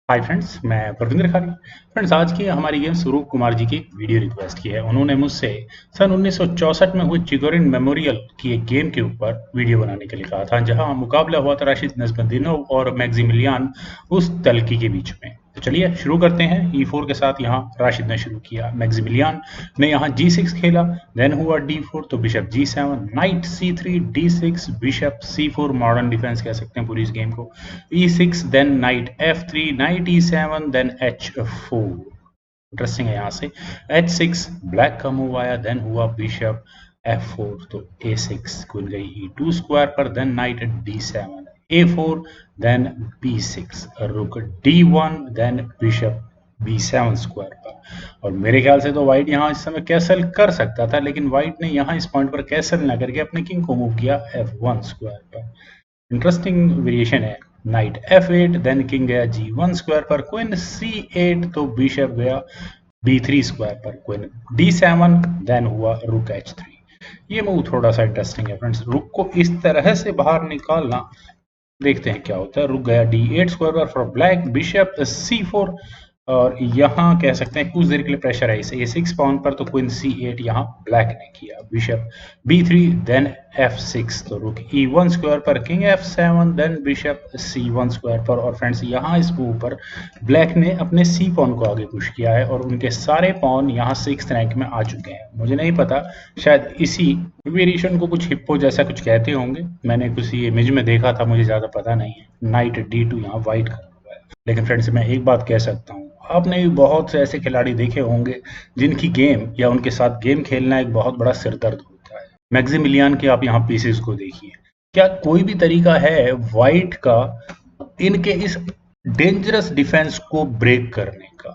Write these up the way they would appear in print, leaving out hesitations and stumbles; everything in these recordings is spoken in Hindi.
हाय फ्रेंड्स, मैं परविंदर खारी। फ्रेंड्स, आज की हमारी गेम स्वरूप कुमार जी की एक वीडियो रिक्वेस्ट की है। उन्होंने मुझसे सन 1964 में हुए चिगोरिन मेमोरियल की एक गेम के ऊपर वीडियो बनाने के लिए कहा था, जहां मुकाबला हुआ था राशिद नजमुद्दीनोव और मैक्सिमिलियान उस तलकी के बीच में। तो चलिए शुरू करते हैं। E4 के साथ यहाँ राशिद ने शुरू किया, मैक्सिमिलियान ने यहाँ G6 खेला, देन हुआ D4 तो bishop G7, knight C3, D6, bishop C4, modern defence कह सकते हैं पूरी इस गेम को, E6, then knight F3, knight E7, then H4। Interesting है यहाँ से H6, ब्लैक का मूव आया, देन हुआ बिशप F4 तो A6, क्वीन गई E2 स्क्वायर पर, then night D7, A4, then B6, रुक D1, then bishop B7 square पर। और मेरे ख्याल से तो व्हाइट यहाँ इस समय कैसल कर सकता था, लेकिन व्हाइट ने यहाँ इस पॉइंट पर कैसल ना करके अपने किंग को मूव किया F1 स्क्वायर पर। इंटरेस्टिंग वेरिएशन है। नाइट F8, देन किंग गया G1 स्क्वायर पर, क्वीन C8 तो बिशप गया B3 स्क्वायर पर, क्वीन D7, देन हुआ रुक H3। ये मूव थोड़ा सा इंटरेस्टिंग है फ्रेंड्स। रुक को इस तरह से बाहर निकालना, देखते हैं क्या होता है। रुक गया D8 स्क्वायर पर फॉर ब्लैक, बिशप C4, और यहाँ कह सकते हैं कुछ देर के लिए प्रेशर है इसे A6 पाउंड पर, तो क्वीन C8 यहाँ ब्लैक ने किया, बिशप B3, देन F6 तो रुक E1 स्क्वायर पर, king F7, then bishop C1 square पर। और फ्रेंड्स यहाँ इस मूव पर ब्लैक ने अपने C पॉन को आगे पुश किया है और उनके सारे पॉन यहाँ 6th रैंक में आ चुके हैं। मुझे नहीं पता, शायद इसी वेरिएशन को कुछ हिप्पो जैसा कुछ कहते होंगे। मैंने कुछ इमेज में देखा था, मुझे ज्यादा पता नहीं है। नाइट D2 यहाँ व्हाइट का हुआ है। लेकिन फ्रेंड्स, मैं एक बात कह सकता हूँ, आपने भी बहुत से ऐसे खिलाड़ी देखे होंगे जिनकी गेम या उनके साथ गेम खेलना एक बहुत बड़ा सिरदर्द होता है। मैक्सिमिलियान के आप यहाँ पीसेस को देखिए। क्या कोई भी तरीका है व्हाइट का इनके इस डेंजरस डिफेंस को ब्रेक करने का?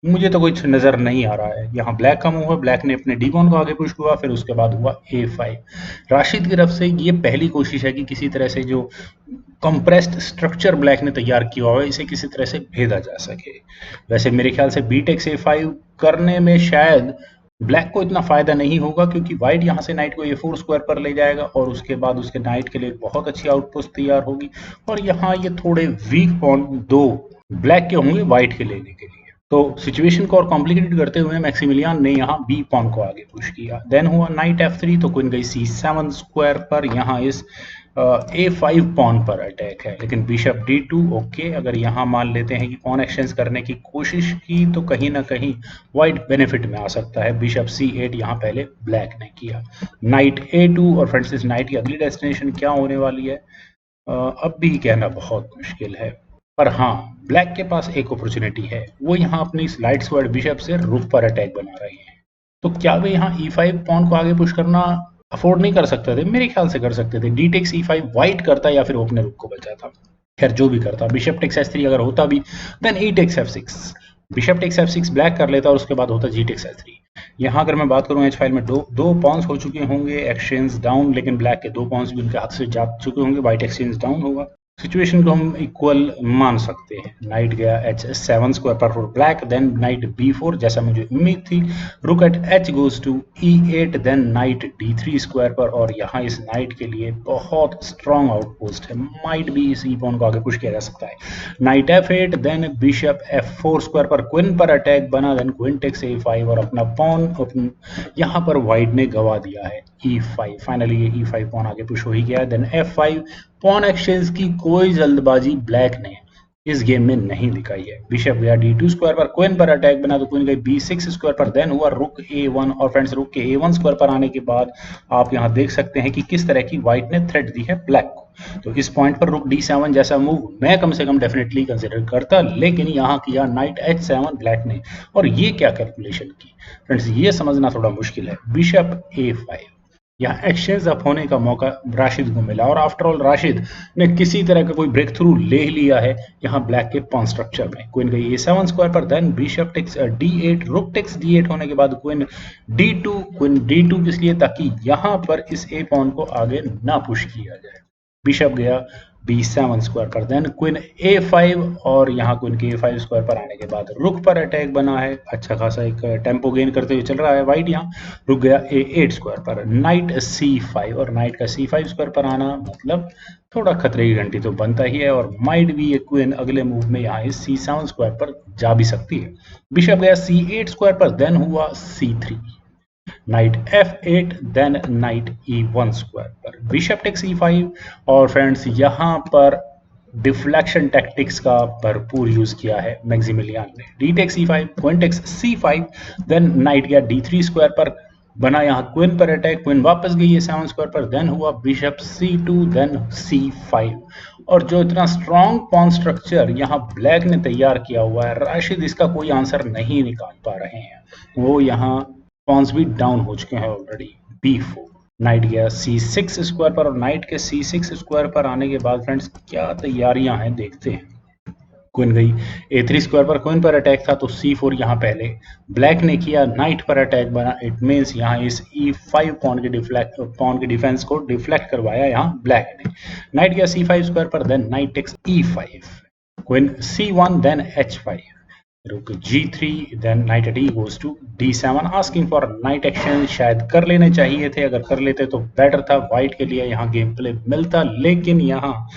मुझे तो कुछ नजर नहीं आ रहा है। यहाँ ब्लैक का मूव है, ब्लैक ने अपने D1 को आगे पुश हुआ, फिर उसके बाद हुआ A5। राशिद की तरफ से ये पहली कोशिश है कि किसी तरह से जो कंप्रेस्ड स्ट्रक्चर ब्लैक ने तैयार किया हुआ है, इसे किसी तरह से भेदा जा सके। वैसे मेरे ख्याल से B टेक्स A5 करने में शायद ब्लैक को इतना फायदा नहीं होगा, क्योंकि व्हाइट यहाँ से नाइट को A4 स्क्वायर पर ले जाएगा और उसके बाद उसके नाइट के लिए बहुत अच्छी आउटपोस्ट तैयार होगी। और यहाँ ये थोड़े वीक पॉन दो ब्लैक के होंगे व्हाइट के लेने के लिए। तो सिचुएशन को और कॉम्प्लिकेटेड करते हुए मैक्सिमिलियान ने यहाँ बी पॉन को आगे पुश किया, देन हुआ नाइट F3 तो क्वीन गई C7 स्क्वायर पर। यहाँ इस A5 पॉन पर अटैक है, लेकिन बिशप D2 ओके। अगर यहाँ मान लेते हैं कि पॉन एक्सचेंज करने की कोशिश की तो कहीं ना कहीं व्हाइट बेनिफिट में आ सकता है। बिशप C8 यहाँ पहले ब्लैक ने किया, नाइट A2। और फ्रेंड्स, इस नाइट की अगली डेस्टिनेशन क्या होने वाली है अब भी कहना बहुत मुश्किल है। पर हाँ, ब्लैक के पास एक अपॉर्चुनिटी है, वो यहाँ अपनी स्लाइड स्क्वायर बिशप से रुक पर अटैक बना रहे हैं। तो क्या वे यहाँ E5 पॉन को आगे पुश करना अफोर्ड नहीं कर सकते थे? मेरे ख्याल से कर सकते थे। D टेक्स E5 व्हाइट करता या फिर वो अपने रुक को बचाता, खैर जो भी करता। बिशप टेक्स H3 अगर होता भी, then E takes F6, bishop takes F6 black कर लेता और उसके बाद होता G टेक्स H3। यहाँ अगर मैं बात करूँ H फाइल में दो पॉन्स हो चुके होंगे एक्सचेंज डाउन, लेकिन ब्लैक के दो पॉन्स भी उनके हाथ से जा चुके होंगे, व्हाइट एक्सचेंज डाउन होगा। सिचुएशन को हम इक्वल मान सकते हैं। नाइट गया H7 स्क्वायर पर for black, then night B4 जैसा मुझे उम्मीद थी, rook at H goes to E8, then knight D3 square पर। और यहाँ इस नाइट के लिए बहुत स्ट्रॉन्ग आउटपोस्ट है, माइट भी इस ई पॉन को आगे पुश किया जा सकता है। Knight F8, then bishop F4 square पर, क्वीन पर अटैक बना, देन क्वीन टेक्स A5 और अपना पॉन यहाँ पर व्हाइट ने गवा दिया है E5। फाइनली ये E5 पॉन आगे पुश हो ही गया, देन F5। पॉन एक्सचेंज की कोई जल्दबाजी ब्लैक ने इस गेम में नहीं दिखाई है। बिशप गया D2 स्क्वायर पर, क्वीन पर अटैक बना तो क्वीन गई B6 स्क्वायर पर, देन हुआ रुक A1। और फ्रेंड्स, रुक के A1 स्क्वायर पर आने के बाद आप यहां देख सकते हैं कि किस तरह की व्हाइट ने थ्रेट दी है ब्लैक को। तो इस पॉइंट पर रुक D7 जैसा मूव मैं कम से कम डेफिनेटली कंसिडर करता, लेकिन यहाँ किया नाइट H7 ब्लैक ने। और ये क्या कैलकुलेशन की फ्रेंड्स, ये समझना थोड़ा मुश्किल है। बिशप A5, यहाँ एक्सचेंज अप होने का मौका राशिद को मिला, और आफ्टर ऑल राशिद ने किसी तरह का कोई ब्रेक थ्रू ले ही लिया है यहाँ ब्लैक के पॉन स्ट्रक्चर में। क्वीन गई A7 स्क्वायर पर, then bishop takes D8, rook takes D8 होने के बाद क्वीन D2, क्वीन D2 किस लिए? ताकि यहाँ पर इस ए पॉन को आगे ना पुश किया जाए। बिशप गया B7 स्क्वायर पर, देन क्वीन A5 और यहाँ क्वीन के A5 स्क्वायर पर आने के बाद रुक पर अटैक बना है। अच्छा खासा एक टेम्पो गेन करते हुए चल रहा है वाइट, यहाँ रुक गया A8 स्क्वायर पर, नाइट C5 और नाइट का C5 स्क्वायर पर आना मतलब थोड़ा खतरे की घंटी तो बनता ही है, और माइट भी ये क्वीन अगले मूव में यहाँ इस C7 स्क्वायर पर जा भी सकती है। बिशप गया C8 स्क्वायर पर, देन हुआ C3, knight F8, then knight E1 square पर, बिशप टेक C5। और फ्रेंड्स यहाँ पर डिफ्लेक्शन टैक्टिक्स का भरपूर यूज किया है मैक्सिमिलियन ने। D take C5, queen take C5, then knight गया D3 स्क्वायर पर, बना यहाँ क्वीन पर अटैक, क्वीन वापस गई है 7 स्क्वायर पर, देन हुआ बिशप C2, देन C5। और जो इतना स्ट्रॉन्ग पॉन स्ट्रक्चर यहाँ ब्लैक ने तैयार किया हुआ है, राशिद इसका कोई आंसर नहीं निकाल पा रहे हैं। वो यहाँ पॉन्स भी डाउन हो चुके हैं ऑलरेडी। B4, नाइट गया C6 स्क्वायर पर, और नाइट के C6 स्क्वायर पर आने के बाद फ्रेंड्स क्या तैयारियां हैं देखते हैं। क्वीन गई A3 स्क्वायर पर, क्वीन पर अटैक था तो C4 यहाँ पहले ब्लैक ने किया, नाइट पर अटैक बना, इट मीन्स यहाँ इस E5 पॉन के डिफेंस को डिफ्लेक्ट करवाया यहाँ ब्लैक ने। नाइट गया C5 स्क्वायर पर, then knight takes E5, queen C1, then H5, rook G3, then knight at E goes to D7, asking for knight action. शायद कर लेने चाहिए थे, अगर कर लेते तो बेटर था, वाइट के लिए यहाँ गेम प्ले मिलता, लेकिन यहाँ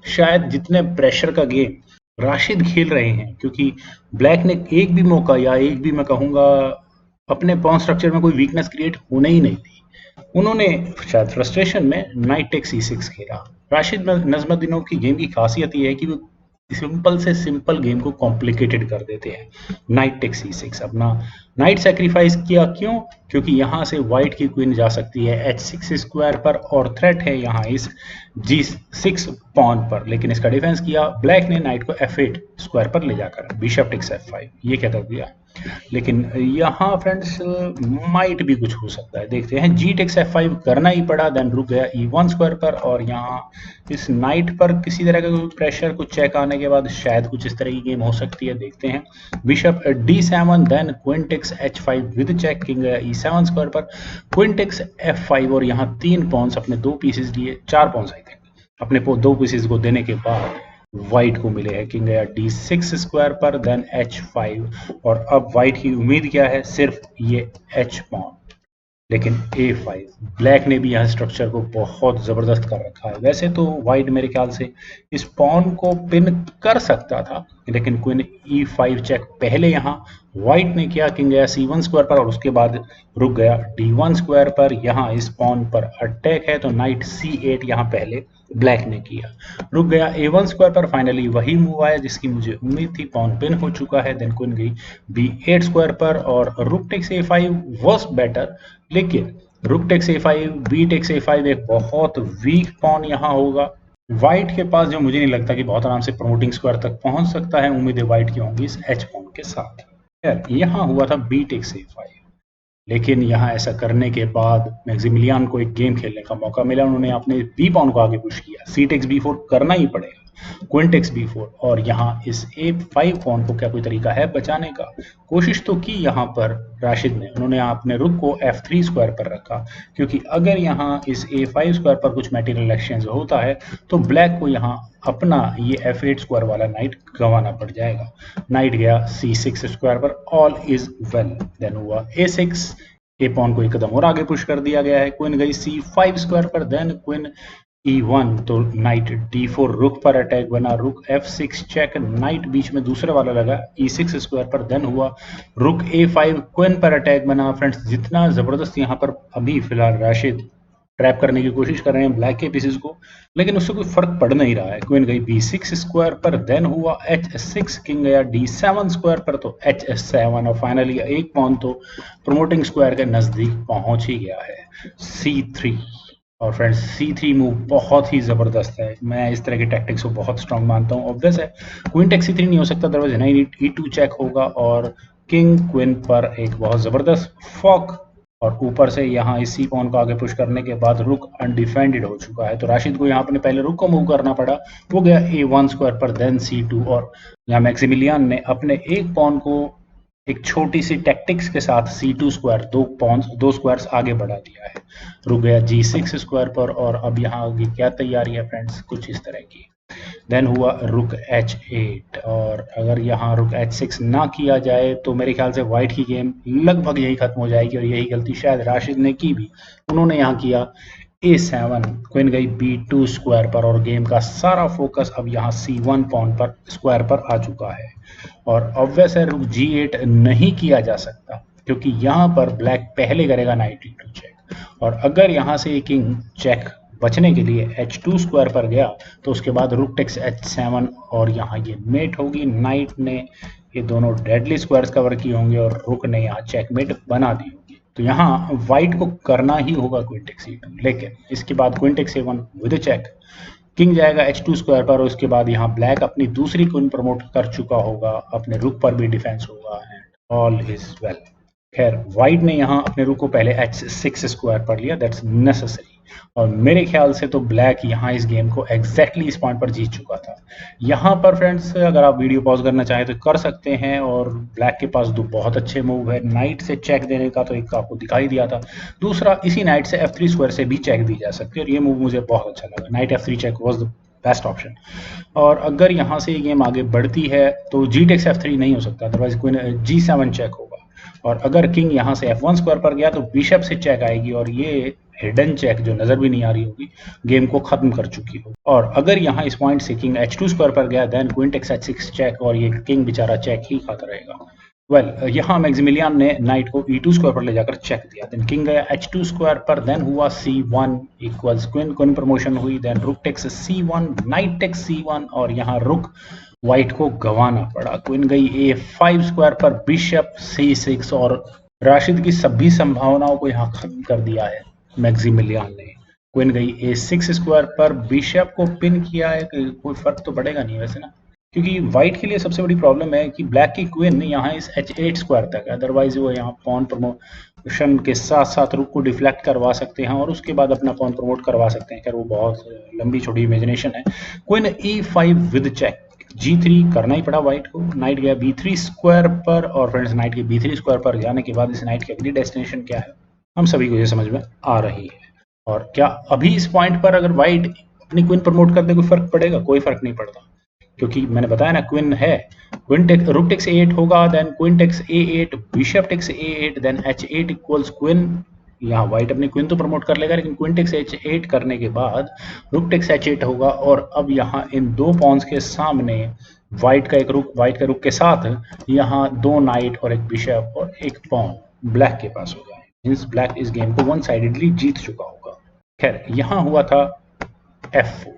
शायद जितने प्रेशर का गेम राशिद खेल रहे हैं, क्योंकि ब्लैक ने एक भी मौका या एक भी मैं कहूँगा अपने पॉन स्ट्रक्चर में कोई वीकनेस क्रिएट होने ही नहीं दी, उन्होंने शायद फ्रस्ट्रेशन में नाइट टेक C6 खेला। राशिद नजमुद्दीनोव की गेम की खासियत ये है कि वो सिंपल से सिंपल गेम को कॉम्प्लिकेटेड कर देते हैं। नाइट टेक C6, अपना नाइट सेक्रीफाइस किया, क्यों? क्योंकि यहाँ से व्हाइट की क्वीन जा सकती है H6 स्क्वायर पर, और थ्रेट है यहाँ इस G6 पॉन पर, लेकिन इसका डिफेंस किया ब्लैक ने नाइट को F8 स्क्वायर पर ले जाकर, बिशप टेक्स F5, ये क्या कर दिया। लेकिन यहाँ फ्रेंड्स माइट भी कुछ हो सकता है, देखते हैं। G टेक्स F5 करना ही पड़ा, देन रुक गया E1 स्क्वायर पर, और यहाँ इस नाइट पर किसी तरह का प्रेशर कुछ चेक आने के बाद शायद कुछ इस तरह की गेम हो सकती है, देखते हैं। Bishop D7, then queen takes H5 with check, king E7 square पर, क्वीन टेक्स F5, और यहाँ 3 पॉन्स अपने 2 पीसेस लिए, 4 पॉन्स आई थिंक अपने 2 पीसेस को देने के बाद व्हाइट को मिले हैं, किंग गया D6 स्क्वायर पर, देन H5, और अब व्हाइट की उम्मीद क्या है, सिर्फ ये H पॉन, लेकिन A5, ब्लैक ने भी यहाँ स्ट्रक्चर को बहुत जबरदस्त कर रखा है। वैसे तो व्हाइट मेरे ख्याल से इस पॉन को पिन कर सकता था, लेकिन क्वीन E5 चेक पहले यहाँ व्हाइट ने किया, किंग गया C1 स्क्वायर पर, और उसके बाद रुक गया D1 स्क्वायर पर। यहाँ इस पॉन पर अटैक है तो नाइट C8 यहाँ पहले ब्लैक ने किया, रुक गया A1 स्क्वायर पर। फाइनली वही मूव आया जिसकी मुझे उम्मीद थी, पॉन पिन हो चुका है। देन क्वीन गई B8 स्क्वायर पर, और rook takes A5 was better, लेकिन rook takes A5, B takes A5 एक बहुत वीक पॉन यहाँ होगा व्हाइट के पास, जो मुझे नहीं लगता कि बहुत आराम से प्रमोटिंग स्क्वायर तक पहुंच सकता है। उम्मीदें व्हाइट की होंगी इस H पॉन के साथ। यहाँ हुआ था बी टेक्स A5, लेकिन यहाँ ऐसा करने के बाद मैक्सिमिलियन को एक गेम खेलने का मौका मिला, उन्होंने अपने बी पॉन को आगे पुश किया, सी टेक्स B4 करना ही पड़ेगा, क्वीन टेक्स B4, और यहाँ इस A5 पॉन को क्या कोई तरीका है बचाने का? कोशिश तो की यहाँ पर राशिद ने, उन्होंने अपने रुक को F3 स्क्वायर पर रखा, क्योंकि अगर यहाँ इस A5 स्क्वायर पर कुछ मटेरियल एक्सचेंज होता है तो ब्लैक को यहाँ अपना ये F8 स्क्वायर वाला नाइट गंवाना पड़ जाएगा। नाइट गया C6 स्क्वायर पर, ऑल इज वेल। देन हुआ A6, ए पॉन को एक कदम और आगे पुश कर दिया गया है, क्वीन गई C5 स्क्वायर पर, देन क्वीन E1, तो नाइट D4, रुक पर अटैक बना, रुक F6 चेक, नाइट बीच में दूसरे वाला लगा E6 स्क्वायर पर, देन हुआ रुक A5, क्वीन पर अटैक बना। फ्रेंड्स जितना जबरदस्त यहाँ पर अभी फिलहाल राशिद ट्रैप करने की कोशिश कर रहे हैं ब्लैक के पीसेस को, लेकिन उससे कोई फर्क पड़ नहीं रहा है। क्वीन गई B6 स्क्वायर पर, देन हुआ H6, किंग गया D7 स्क्वायर पर, तो H7, और फाइनली एक पॉन तो प्रमोटिंग स्क्वायर के नजदीक पहुंच ही गया है, C3। और फ्रेंड्स C3 मूव बहुत ही जबरदस्त है, मैं इस तरह के टैक्टिक्स को बहुत स्ट्रांग मानता हूँ। ऑब्वियस है क्वीन टेक C3 नहीं हो सकता, दरवाजे नहीं, E2 चेक होगा, और किंग क्वीन पर एक बहुत जबरदस्त फॉक, और ऊपर से यहाँ इसी पॉन को आगे पुश करने के बाद रुक अनडिफेंडेड हो चुका है, तो राशिद को यहाँ अपने पहले रुक को मूव करना पड़ा, वो गया A1 स्क्वायर पर, देन C2, और यहाँ मैक्सिमिलियन ने अपने एक पॉन को एक छोटी सी टैक्टिक्स के साथ C2 स्क्वायर, दो स्क्वायर्स आगे बढ़ा दिया है, रुक गया G6 स्क्वायर पर। और अब यहाँ होगी क्या तैयारी है फ्रेंड्स, कुछ इस तरह की। देन हुआ रुक H8, और अगर यहाँ रुक H6 ना किया जाए तो मेरे ख्याल से वाइट की गेम लगभग यही खत्म हो जाएगी, और यही गलती शायद राशिद ने की भी। उन्होंने यहाँ किया A7, क्वीन गई B2 स्क्वायर पर, और गेम का सारा फोकस अब यहाँ C1 पॉन पर स्क्वायर पर आ चुका है। और ऑब्वियस है रुक G8 नहीं किया जा सकता, क्योंकि यहाँ पर ब्लैक पहले करेगा नाइट E2 चेक, और अगर यहाँ से किंग चेक बचने के लिए H2 स्क्वायर पर गया तो उसके बाद रुक टेक्स H7, और यहाँ ये मेट होगी। नाइट ने ये दोनों डेडली स्क्वायर्स कवर किए होंगे और रुक ने यहाँ चेकमेट बना दी होगी। तो यहाँ व्हाइट को करना ही होगा क्वीन टेक्स E2, लेकिन इसके बाद queen takes A1 with check, king जाएगा H2 स्क्वायर पर, और उसके बाद यहाँ ब्लैक अपनी दूसरी क्वीन प्रमोट कर चुका होगा, अपने रुक पर भी डिफेंस होगा, एंड ऑल इज वेल। खैर व्हाइट ने यहाँ अपने रुक को पहले H6 स्क्वायर पर लिया, दैट्स नेसेसरी, और मेरे ख्याल से तो ब्लैक यहाँ इस गेम को एग्जैक्टली इस पॉइंट पर जीत चुका था। यहाँ पर फ्रेंड्स अगर आप वीडियो पॉज करना चाहें तो कर सकते हैं, और ब्लैक के पास दो बहुत अच्छे मूव है। नाइट से चेक देने का तो एक आपको दिखाई दिया था, दूसरा इसी नाइट से F3 स्क्वायर से भी चेक दी जा सकती है, और ये मूव मुझे बहुत अच्छा लगा। Knight F3 check was the best option. और अगर यहाँ से ये गेम आगे बढ़ती है तो जी टेक्स F3 नहीं हो सकता, अदरवाइज क्वीन G7 चेक होगा, और अगर किंग यहाँ से F1 स्क्वायर पर गया तो बिशप से चेक आएगी, और ये हिडन चेक जो नजर भी नहीं आ रही होगी गेम को खत्म कर चुकी होगी। और अगर यहाँ इस पॉइंट से किंग H2 स्क्वायर पर गया then queen takes H6 check, और ये किंग बेचारा चेक ही खाता रहेगा। वेल यहाँ मैक्सिमिलियन ने नाइट को E2 स्क्वायर पर ले जाकर चेक दिया, देन किंग गया H2 स्क्वायर पर, देन हुआ C1 इक्वल्स क्वीन प्रमोशन हुई, then rook takes C1, knight takes C1, और यहाँ रुक व्हाइट को गंवाना पड़ा। क्वीन गई A5 स्क्वायर पर, बिशप C6, और राशिद की सभी संभावनाओं को यहाँ खत्म कर दिया है मैक्सिमिलियन ने। क्वीन गई A6 स्क्वायर पर, बिशप को पिन किया है, कोई फर्क तो पड़ेगा नहीं वैसे ना, क्योंकि व्हाइट के लिए सबसे बड़ी प्रॉब्लम है कि ब्लैक की क्वीन यहाँ इस H8 स्क्वायर तक है, अदरवाइज वो यहाँ पॉन प्रमोशन के साथ साथ रुक को डिफ्लेक्ट करवा सकते हैं, और उसके बाद अपना पॉन प्रमोट करवा सकते हैं। खैर वो बहुत लंबी छोटी इमेजिनेशन है। Queen E5 with check, G3 करना ही पड़ा व्हाइट को। नाइट गया B3 स्क्वायर पर, और फ्रेंड्स नाइट के B3 स्क्वायर पर जाने के बाद इस नाइट की अगली डेस्टिनेशन क्या है हम सभी को ये समझ में आ रही है। और क्या अभी इस पॉइंट पर अगर व्हाइट अपनी क्वीन प्रमोट कर दे कोई फर्क पड़ेगा? कोई फर्क नहीं पड़ता, क्योंकि मैंने बताया ना क्वीन है, क्वीन टेक्स रुक टेक्स A8 होगा, then queen takes A8, bishop takes A8, then H8 equals queen. यहाँ व्हाइट अपनी क्वीन तो प्रमोट कर लेगा, लेकिन क्वीन टेक्स H8 करने के बाद रुक टेक्स H8 होगा, और अब यहाँ इन दो पॉन्स के सामने व्हाइट का रुक के साथ यहाँ दो नाइट और एक बिशप और एक पॉन ब्लैक के पास होगा। मींस ब्लैक इस गेम को वन साइडेडली जीत चुका होगा। खैर यहाँ हुआ था F4,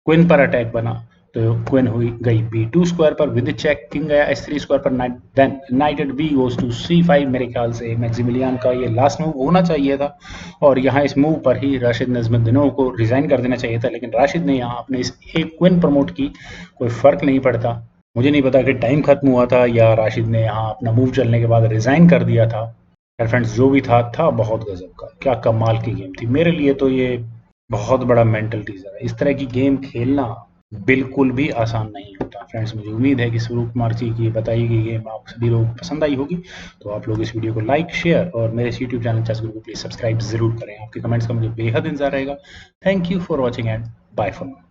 क्वीन पर अटैक बना, तो क्वीन हुई गई B2 स्क्वायर पर विद चेक, किंग गया H3 स्क्वायर पर, then knight at B goes to C5। मेरे ख्याल से मैक्सिमिलियन का ये लास्ट मूव होना चाहिए था, और यहाँ इस मूव पर ही राशिद नजमुद्दीनोव को रिजाइन कर देना चाहिए था, लेकिन राशिद ने यहाँ अपने इस एक क्वीन प्रमोट की, कोई फर्क नहीं पड़ता। मुझे नहीं पता कि टाइम खत्म हुआ था या राशिद ने यहाँ अपना मूव चलने के बाद रिजाइन कर दिया था। फ्रेंड्स जो भी था बहुत गजब का, क्या कमाल की गेम थी। मेरे लिए तो ये बहुत बड़ा मेंटल टीजर है। इस तरह की गेम खेलना बिल्कुल भी आसान नहीं होता। फ्रेंड्स मुझे उम्मीद है कि स्वरूप कुमार जी की बताई गई गेम आप सभी लोगों को पसंद आई होगी, तो आप लोग इस वीडियो को लाइक, शेयर और मेरे यूट्यूब चैनल चेस गुरु को प्लीज सब्सक्राइब जरूर करें। आपके कमेंट्स का मुझे बेहद इंतजार रहेगा। Thank you for watching and bye for now.